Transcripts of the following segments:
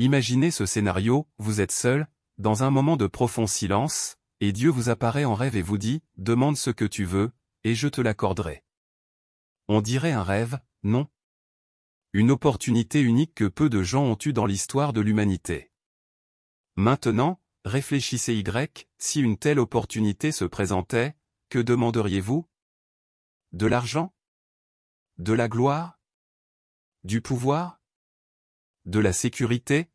Imaginez ce scénario, vous êtes seul, dans un moment de profond silence, et Dieu vous apparaît en rêve et vous dit, « Demande ce que tu veux, et je te l'accorderai. » On dirait un rêve, non? Une opportunité unique que peu de gens ont eue dans l'histoire de l'humanité. Maintenant, réfléchissez si une telle opportunité se présentait, que demanderiez-vous? De l'argent? De la gloire? Du pouvoir? De la sécurité?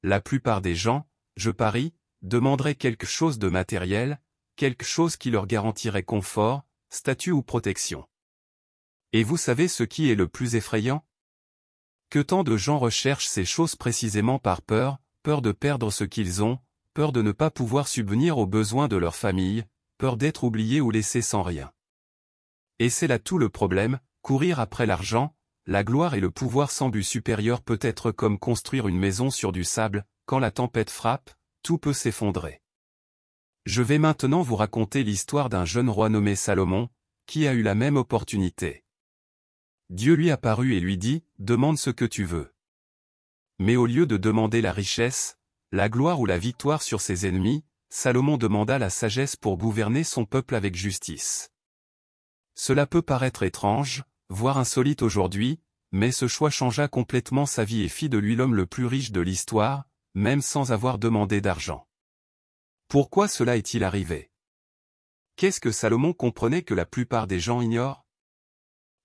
La plupart des gens, je parie, demanderaient quelque chose de matériel, quelque chose qui leur garantirait confort, statut ou protection. Et vous savez ce qui est le plus effrayant? Que tant de gens recherchent ces choses précisément par peur, peur de perdre ce qu'ils ont, peur de ne pas pouvoir subvenir aux besoins de leur famille, peur d'être oubliés ou laissés sans rien. Et c'est là tout le problème, courir après l'argent, la gloire et le pouvoir sans but supérieur peut être comme construire une maison sur du sable, quand la tempête frappe, tout peut s'effondrer. Je vais maintenant vous raconter l'histoire d'un jeune roi nommé Salomon, qui a eu la même opportunité. Dieu lui apparut et lui dit, « Demande ce que tu veux. » Mais au lieu de demander la richesse, la gloire ou la victoire sur ses ennemis, Salomon demanda la sagesse pour gouverner son peuple avec justice. Cela peut paraître étrange, voire insolite aujourd'hui, mais ce choix changea complètement sa vie et fit de lui l'homme le plus riche de l'histoire, même sans avoir demandé d'argent. Pourquoi cela est-il arrivé? Qu'est-ce que Salomon comprenait que la plupart des gens ignorent?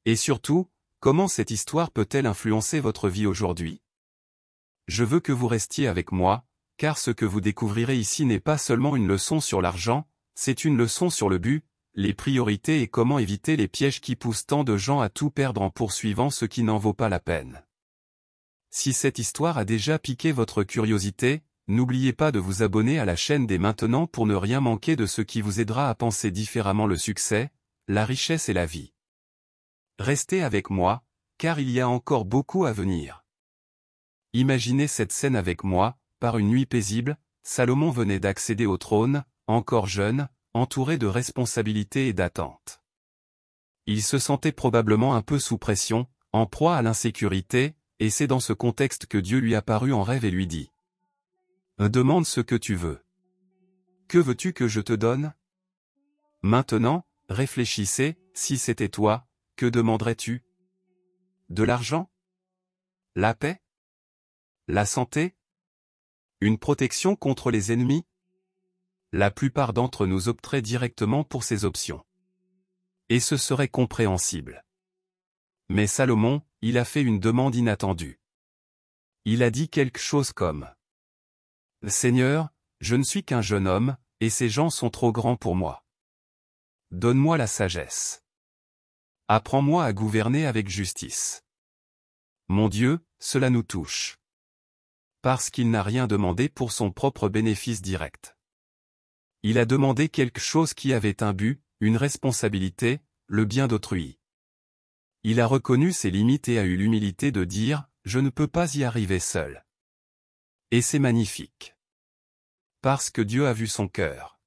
Et surtout, comment cette histoire peut-elle influencer votre vie aujourd'hui? Je veux que vous restiez avec moi, car ce que vous découvrirez ici n'est pas seulement une leçon sur l'argent, c'est une leçon sur le but, les priorités et comment éviter les pièges qui poussent tant de gens à tout perdre en poursuivant ce qui n'en vaut pas la peine. Si cette histoire a déjà piqué votre curiosité, n'oubliez pas de vous abonner à la chaîne dès maintenant pour ne rien manquer de ce qui vous aidera à penser différemment le succès, la richesse et la vie. Restez avec moi, car il y a encore beaucoup à venir. Imaginez cette scène avec moi, par une nuit paisible, Salomon venait d'accéder au trône, encore jeune, entouré de responsabilités et d'attentes. Il se sentait probablement un peu sous pression, en proie à l'insécurité, et c'est dans ce contexte que Dieu lui apparut en rêve et lui dit « Demande ce que tu veux. Que veux-tu que je te donne? » Maintenant, réfléchissez, si c'était toi, que demanderais-tu? De l'argent? La paix? La santé? Une protection contre les ennemis? La plupart d'entre nous opteraient directement pour ces options. Et ce serait compréhensible. Mais Salomon, il a fait une demande inattendue. Il a dit quelque chose comme « Seigneur, je ne suis qu'un jeune homme, et ces gens sont trop grands pour moi. Donne-moi la sagesse. Apprends-moi à gouverner avec justice. » Mon Dieu, cela nous touche. Parce qu'il n'a rien demandé pour son propre bénéfice direct. Il a demandé quelque chose qui avait un but, une responsabilité, le bien d'autrui. Il a reconnu ses limites et a eu l'humilité de dire « Je ne peux pas y arriver seul. » Et c'est magnifique. Parce que Dieu a vu son cœur.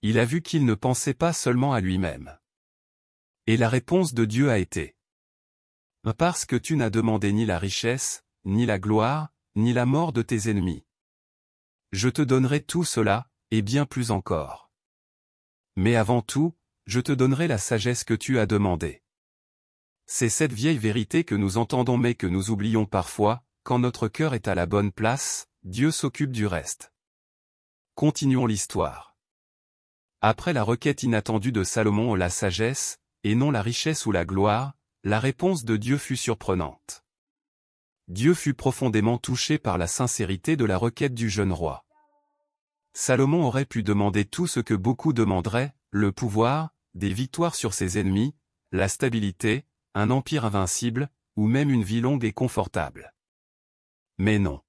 Il a vu qu'il ne pensait pas seulement à lui-même. Et la réponse de Dieu a été « Parce que tu n'as demandé ni la richesse, ni la gloire, ni la mort de tes ennemis. Je te donnerai tout cela, et bien plus encore. Mais avant tout, je te donnerai la sagesse que tu as demandée. » C'est cette vieille vérité que nous entendons mais que nous oublions parfois, quand notre cœur est à la bonne place, Dieu s'occupe du reste. Continuons l'histoire. Après la requête inattendue de Salomon la sagesse, et non la richesse ou la gloire, la réponse de Dieu fut surprenante. Dieu fut profondément touché par la sincérité de la requête du jeune roi. Salomon aurait pu demander tout ce que beaucoup demanderaient, le pouvoir, des victoires sur ses ennemis, la stabilité, un empire invincible, ou même une vie longue et confortable. Mais non.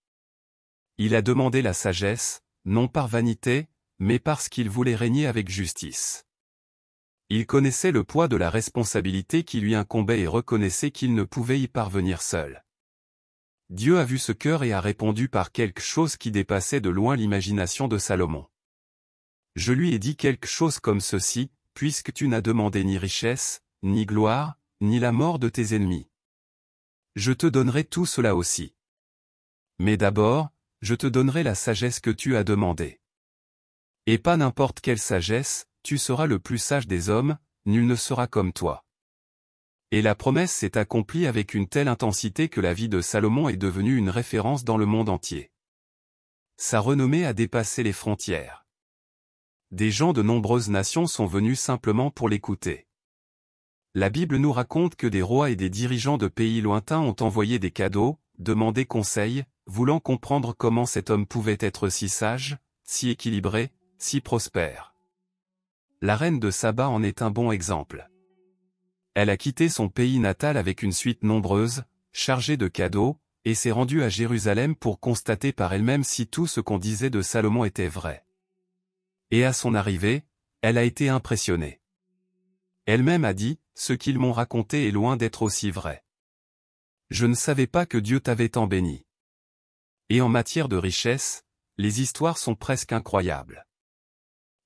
Il a demandé la sagesse, non par vanité, mais parce qu'il voulait régner avec justice. Il connaissait le poids de la responsabilité qui lui incombait et reconnaissait qu'il ne pouvait y parvenir seul. Dieu a vu ce cœur et a répondu par quelque chose qui dépassait de loin l'imagination de Salomon. Je lui ai dit quelque chose comme ceci, puisque tu n'as demandé ni richesse, ni gloire, ni la mort de tes ennemis. Je te donnerai tout cela aussi. Mais d'abord, je te donnerai la sagesse que tu as demandée. Et pas n'importe quelle sagesse, tu seras le plus sage des hommes, nul ne sera comme toi. Et la promesse s'est accomplie avec une telle intensité que la vie de Salomon est devenue une référence dans le monde entier. Sa renommée a dépassé les frontières. Des gens de nombreuses nations sont venus simplement pour l'écouter. La Bible nous raconte que des rois et des dirigeants de pays lointains ont envoyé des cadeaux, demandé conseil, voulant comprendre comment cet homme pouvait être si sage, si équilibré, si prospère. La reine de Saba en est un bon exemple. Elle a quitté son pays natal avec une suite nombreuse, chargée de cadeaux, et s'est rendue à Jérusalem pour constater par elle-même si tout ce qu'on disait de Salomon était vrai. Et à son arrivée, elle a été impressionnée. Elle-même a dit, « Ce qu'ils m'ont raconté est loin d'être aussi vrai. Je ne savais pas que Dieu t'avait tant béni. » Et en matière de richesse, les histoires sont presque incroyables.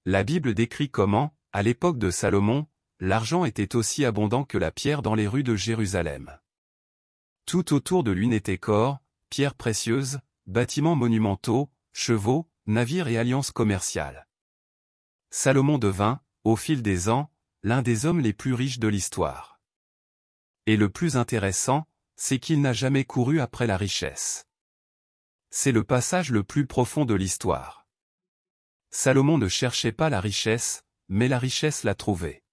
La Bible décrit comment, à l'époque de Salomon, l'argent était aussi abondant que la pierre dans les rues de Jérusalem. Tout autour de lui n'était qu'or, pierres précieuses, bâtiments monumentaux, chevaux, navires et alliances commerciales. Salomon devint, au fil des ans, l'un des hommes les plus riches de l'histoire. Et le plus intéressant, c'est qu'il n'a jamais couru après la richesse. C'est le passage le plus profond de l'histoire. Salomon ne cherchait pas la richesse, mais la richesse l'a trouvée.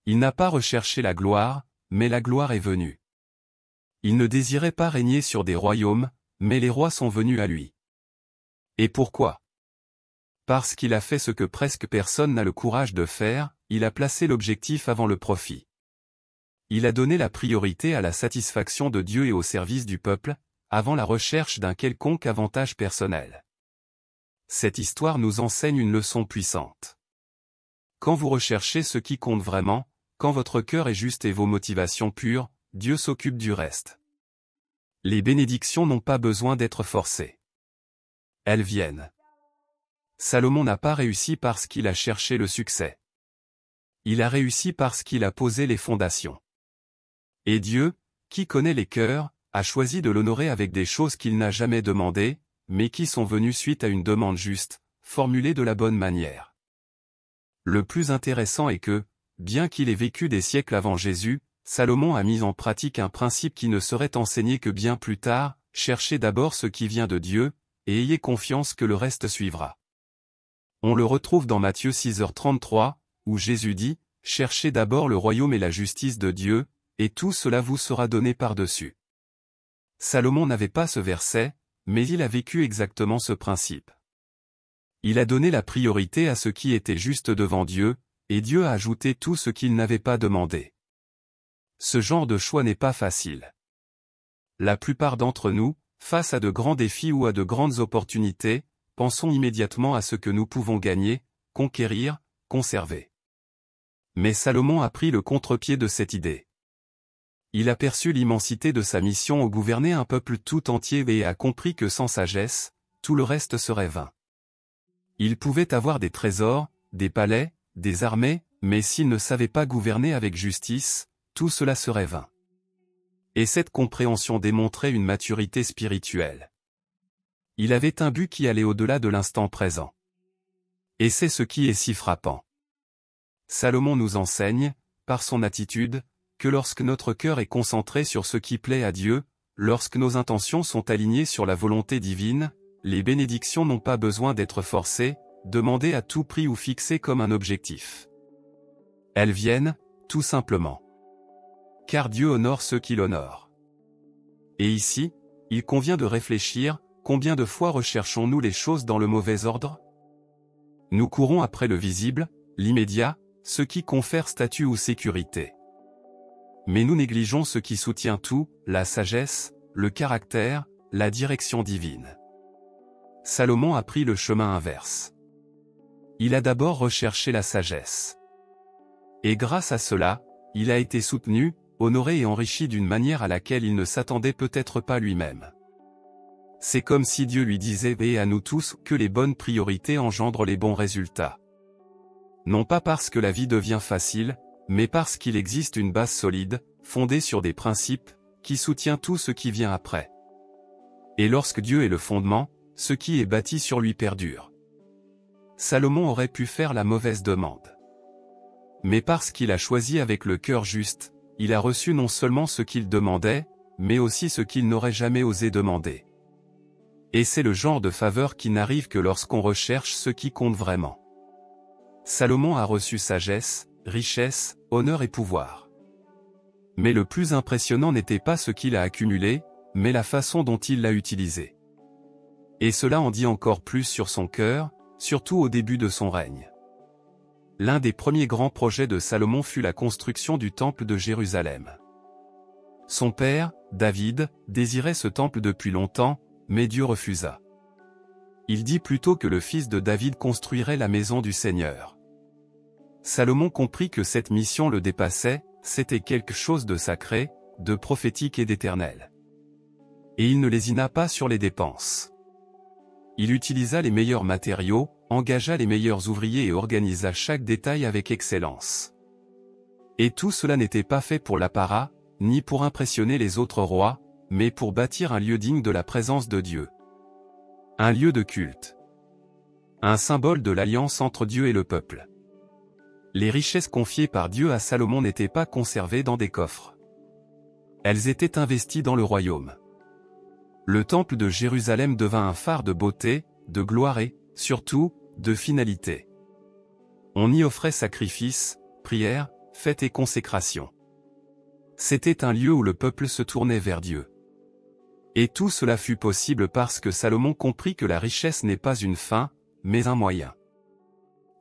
Il n'a pas recherché la gloire, mais la gloire est venue. Il ne désirait pas régner sur des royaumes, mais les rois sont venus à lui. Et pourquoi? Parce qu'il a fait ce que presque personne n'a le courage de faire, il a placé l'objectif avant le profit. Il a donné la priorité à la satisfaction de Dieu et au service du peuple, avant la recherche d'un quelconque avantage personnel. Cette histoire nous enseigne une leçon puissante. Quand vous recherchez ce qui compte vraiment, quand votre cœur est juste et vos motivations pures, Dieu s'occupe du reste. Les bénédictions n'ont pas besoin d'être forcées. Elles viennent. Salomon n'a pas réussi parce qu'il a cherché le succès. Il a réussi parce qu'il a posé les fondations. Et Dieu, qui connaît les cœurs, a choisi de l'honorer avec des choses qu'il n'a jamais demandées, mais qui sont venues suite à une demande juste, formulée de la bonne manière. Le plus intéressant est que, bien qu'il ait vécu des siècles avant Jésus, Salomon a mis en pratique un principe qui ne serait enseigné que bien plus tard, cherchez d'abord ce qui vient de Dieu, et ayez confiance que le reste suivra. On le retrouve dans Matthieu 6h33, où Jésus dit, « Cherchez d'abord le royaume et la justice de Dieu, et tout cela vous sera donné par-dessus. » Salomon n'avait pas ce verset, mais il a vécu exactement ce principe. Il a donné la priorité à ce qui était juste devant Dieu, et Dieu a ajouté tout ce qu'il n'avait pas demandé. Ce genre de choix n'est pas facile. La plupart d'entre nous, face à de grands défis ou à de grandes opportunités, pensons immédiatement à ce que nous pouvons gagner, conquérir, conserver. Mais Salomon a pris le contre-pied de cette idée. Il a perçu l'immensité de sa mission au gouverner un peuple tout entier et a compris que sans sagesse, tout le reste serait vain. Il pouvait avoir des trésors, des palais, des armées, mais s'il ne savait pas gouverner avec justice, tout cela serait vain. Et cette compréhension démontrait une maturité spirituelle. Il avait un but qui allait au-delà de l'instant présent. Et c'est ce qui est si frappant. Salomon nous enseigne, par son attitude, que lorsque notre cœur est concentré sur ce qui plaît à Dieu, lorsque nos intentions sont alignées sur la volonté divine, les bénédictions n'ont pas besoin d'être forcées, demandées à tout prix ou fixées comme un objectif. Elles viennent, tout simplement. Car Dieu honore ceux qui l'honorent. Et ici, il convient de réfléchir, combien de fois recherchons-nous les choses dans le mauvais ordre? Nous courons après le visible, l'immédiat, ce qui confère statut ou sécurité. Mais nous négligeons ce qui soutient tout, la sagesse, le caractère, la direction divine. Salomon a pris le chemin inverse. Il a d'abord recherché la sagesse. Et grâce à cela, il a été soutenu, honoré et enrichi d'une manière à laquelle il ne s'attendait peut-être pas lui-même. C'est comme si Dieu lui disait « Et à nous tous que les bonnes priorités engendrent les bons résultats. » Non pas parce que la vie devient facile, mais parce qu'il existe une base solide, fondée sur des principes, qui soutient tout ce qui vient après. Et lorsque Dieu est le fondement, ce qui est bâti sur lui perdure. Salomon aurait pu faire la mauvaise demande. Mais parce qu'il a choisi avec le cœur juste, il a reçu non seulement ce qu'il demandait, mais aussi ce qu'il n'aurait jamais osé demander. Et c'est le genre de faveur qui n'arrive que lorsqu'on recherche ce qui compte vraiment. Salomon a reçu sagesse, richesse, honneur et pouvoir. Mais le plus impressionnant n'était pas ce qu'il a accumulé, mais la façon dont il l'a utilisé. Et cela en dit encore plus sur son cœur, surtout au début de son règne. L'un des premiers grands projets de Salomon fut la construction du temple de Jérusalem. Son père, David, désirait ce temple depuis longtemps, mais Dieu refusa. Il dit plutôt que le fils de David construirait la maison du Seigneur. Salomon comprit que cette mission le dépassait, c'était quelque chose de sacré, de prophétique et d'éternel. Et il ne lésina pas sur les dépenses. Il utilisa les meilleurs matériaux, engagea les meilleurs ouvriers et organisa chaque détail avec excellence. Et tout cela n'était pas fait pour l'apparat, ni pour impressionner les autres rois, mais pour bâtir un lieu digne de la présence de Dieu. Un lieu de culte. Un symbole de l'alliance entre Dieu et le peuple. Les richesses confiées par Dieu à Salomon n'étaient pas conservées dans des coffres. Elles étaient investies dans le royaume. Le temple de Jérusalem devint un phare de beauté, de gloire et, surtout, de finalité. On y offrait sacrifices, prières, fêtes et consécrations. C'était un lieu où le peuple se tournait vers Dieu. Et tout cela fut possible parce que Salomon comprit que la richesse n'est pas une fin, mais un moyen.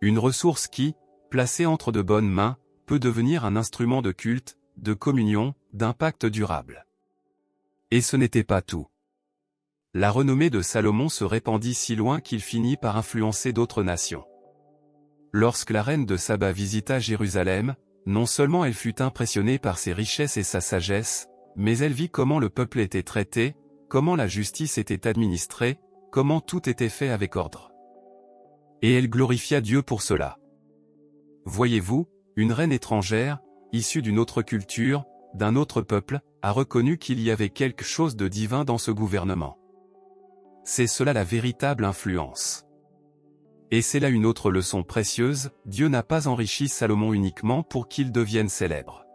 Une ressource qui, placée entre de bonnes mains, peut devenir un instrument de culte, de communion, d'impact durable. Et ce n'était pas tout. La renommée de Salomon se répandit si loin qu'il finit par influencer d'autres nations. Lorsque la reine de Saba visita Jérusalem, non seulement elle fut impressionnée par ses richesses et sa sagesse, mais elle vit comment le peuple était traité, comment la justice était administrée, comment tout était fait avec ordre. Et elle glorifia Dieu pour cela. Voyez-vous, une reine étrangère, issue d'une autre culture, d'un autre peuple, a reconnu qu'il y avait quelque chose de divin dans ce gouvernement. C'est cela la véritable influence. Et c'est là une autre leçon précieuse, Dieu n'a pas enrichi Salomon uniquement pour qu'il devienne célèbre.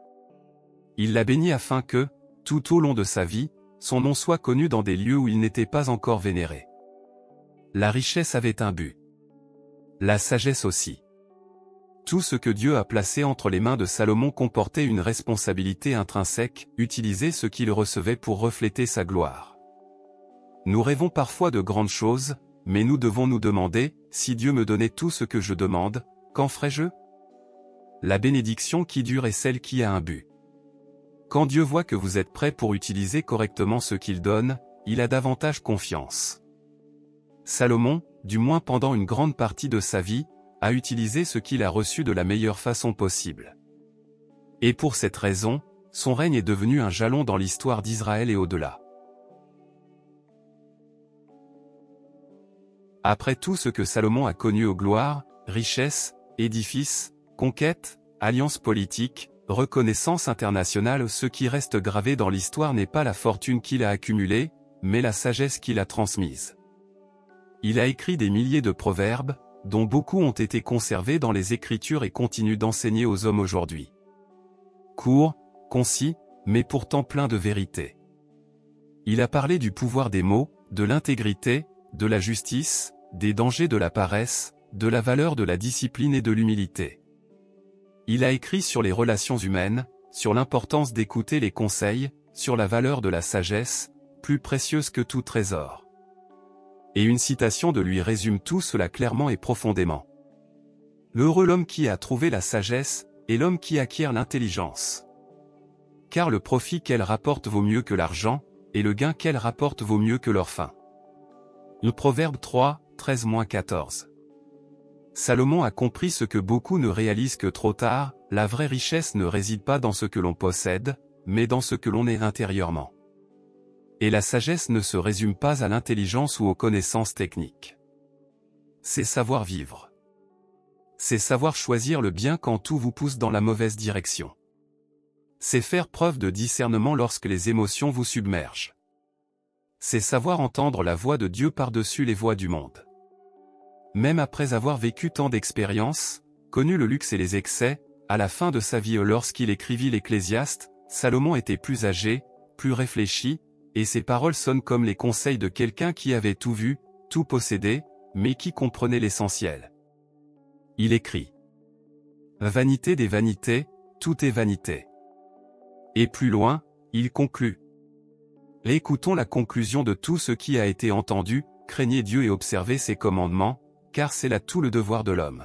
Il l'a béni afin que, tout au long de sa vie, son nom soit connu dans des lieux où il n'était pas encore vénéré. La richesse avait un but. La sagesse aussi. Tout ce que Dieu a placé entre les mains de Salomon comportait une responsabilité intrinsèque, utiliser ce qu'il recevait pour refléter sa gloire. Nous rêvons parfois de grandes choses, mais nous devons nous demander, si Dieu me donnait tout ce que je demande, qu'en ferais-je? La bénédiction qui dure est celle qui a un but. Quand Dieu voit que vous êtes prêt pour utiliser correctement ce qu'il donne, il a davantage confiance. Salomon, du moins pendant une grande partie de sa vie, a utilisé ce qu'il a reçu de la meilleure façon possible. Et pour cette raison, son règne est devenu un jalon dans l'histoire d'Israël et au-delà. Après tout ce que Salomon a connu aux gloires, richesses, édifices, conquêtes, alliances politiques, reconnaissance internationale, ce qui reste gravé dans l'histoire n'est pas la fortune qu'il a accumulée, mais la sagesse qu'il a transmise. Il a écrit des milliers de proverbes, dont beaucoup ont été conservés dans les Écritures et continuent d'enseigner aux hommes aujourd'hui. Court, concis, mais pourtant plein de vérité. Il a parlé du pouvoir des mots, de l'intégrité, de la justice, des dangers de la paresse, de la valeur de la discipline et de l'humilité. Il a écrit sur les relations humaines, sur l'importance d'écouter les conseils, sur la valeur de la sagesse, plus précieuse que tout trésor. Et une citation de lui résume tout cela clairement et profondément. Heureux l'homme qui a trouvé la sagesse, et l'homme qui acquiert l'intelligence. Car le profit qu'elle rapporte vaut mieux que l'argent, et le gain qu'elle rapporte vaut mieux que leur faim. Le Proverbe 3, 13-14. Salomon a compris ce que beaucoup ne réalisent que trop tard, la vraie richesse ne réside pas dans ce que l'on possède, mais dans ce que l'on est intérieurement. Et la sagesse ne se résume pas à l'intelligence ou aux connaissances techniques. C'est savoir vivre. C'est savoir choisir le bien quand tout vous pousse dans la mauvaise direction. C'est faire preuve de discernement lorsque les émotions vous submergent. c'est savoir entendre la voix de Dieu par-dessus les voix du monde. Même après avoir vécu tant d'expériences, connu le luxe et les excès, à la fin de sa vie lorsqu'il écrivit l'Ecclésiaste, Salomon était plus âgé, plus réfléchi, et ses paroles sonnent comme les conseils de quelqu'un qui avait tout vu, tout possédé, mais qui comprenait l'essentiel. Il écrit : Vanité des vanités, tout est vanité. Et plus loin, il conclut : Écoutons la conclusion de tout ce qui a été entendu, craignez Dieu et observez ses commandements, car c'est là tout le devoir de l'homme.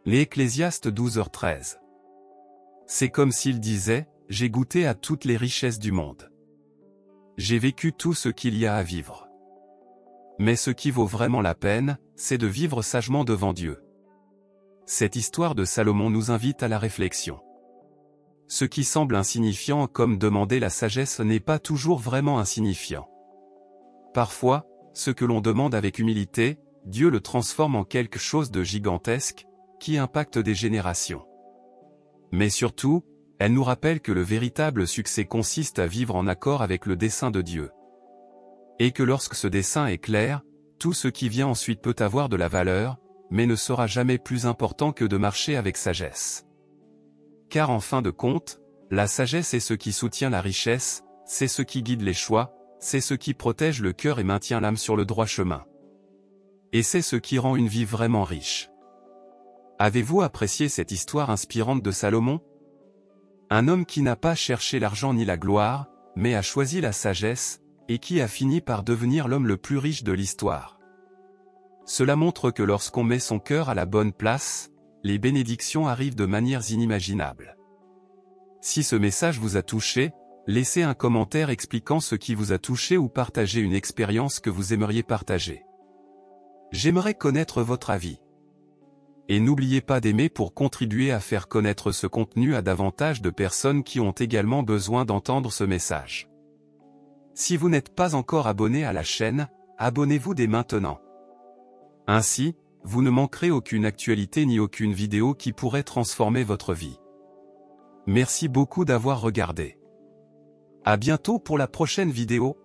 L'Ecclésiaste 12h13. C'est comme s'il disait : j'ai goûté à toutes les richesses du monde. J'ai vécu tout ce qu'il y a à vivre. Mais ce qui vaut vraiment la peine, c'est de vivre sagement devant Dieu. Cette histoire de Salomon nous invite à la réflexion. Ce qui semble insignifiant comme demander la sagesse n'est pas toujours vraiment insignifiant. Parfois, ce que l'on demande avec humilité, Dieu le transforme en quelque chose de gigantesque, qui impacte des générations. Mais surtout, elle nous rappelle que le véritable succès consiste à vivre en accord avec le dessein de Dieu. Et que lorsque ce dessein est clair, tout ce qui vient ensuite peut avoir de la valeur, mais ne sera jamais plus important que de marcher avec sagesse. Car en fin de compte, la sagesse est ce qui soutient la richesse, c'est ce qui guide les choix, c'est ce qui protège le cœur et maintient l'âme sur le droit chemin. Et c'est ce qui rend une vie vraiment riche. Avez-vous apprécié cette histoire inspirante de Salomon ? Un homme qui n'a pas cherché l'argent ni la gloire, mais a choisi la sagesse, et qui a fini par devenir l'homme le plus riche de l'histoire. Cela montre que lorsqu'on met son cœur à la bonne place, les bénédictions arrivent de manières inimaginables. Si ce message vous a touché, laissez un commentaire expliquant ce qui vous a touché ou partagez une expérience que vous aimeriez partager. J'aimerais connaître votre avis. Et n'oubliez pas d'aimer pour contribuer à faire connaître ce contenu à davantage de personnes qui ont également besoin d'entendre ce message. Si vous n'êtes pas encore abonné à la chaîne, abonnez-vous dès maintenant. Ainsi, vous ne manquerez aucune actualité ni aucune vidéo qui pourrait transformer votre vie. Merci beaucoup d'avoir regardé. À bientôt pour la prochaine vidéo.